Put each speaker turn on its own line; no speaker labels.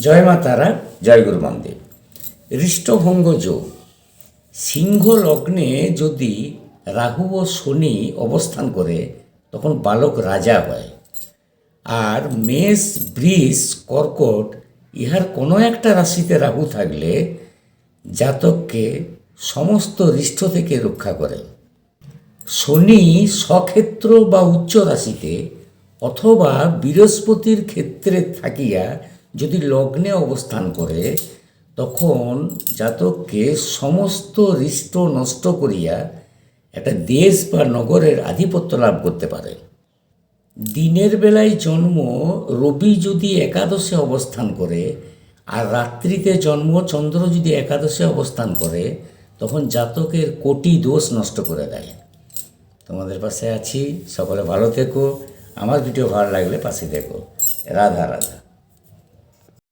জয় মা তারা, জয় গুরু বামদেব। হৃষ্টভঙ্গ যোগ, সিংহ লগ্নে যদি রাহু ও শনি অবস্থান করে তখন বালক রাজা হয়। আর মেষ, বৃষ, কর্কট ইহার কোনো একটা রাশিতে রাহু থাকলে জাতককে সমস্ত রিষ্ট থেকে রক্ষা করে। শনি স্বক্ষেত্র বা উচ্চ রাশিতে অথবা বৃহস্পতির ক্ষেত্রে থাকিয়া যদি লগ্নে অবস্থান করে তখন জাতককে সমস্ত রিষ্ট নষ্ট করিয়া একটা দেশ বা নগরের আধিপত্য লাভ করতে পারে। দিনের বেলায় জন্ম রবি যদি একাদশে অবস্থান করে আর রাত্রিতে জন্ম চন্দ্র যদি একাদশে অবস্থান করে তখন জাতকের কোটি দোষ নষ্ট করে দেয়। তোমাদের পাশে আছি, সকলে ভালো থেকো। আমার ভিডিও ভালো লাগলে পাশে দেখো। রাধা রাধা।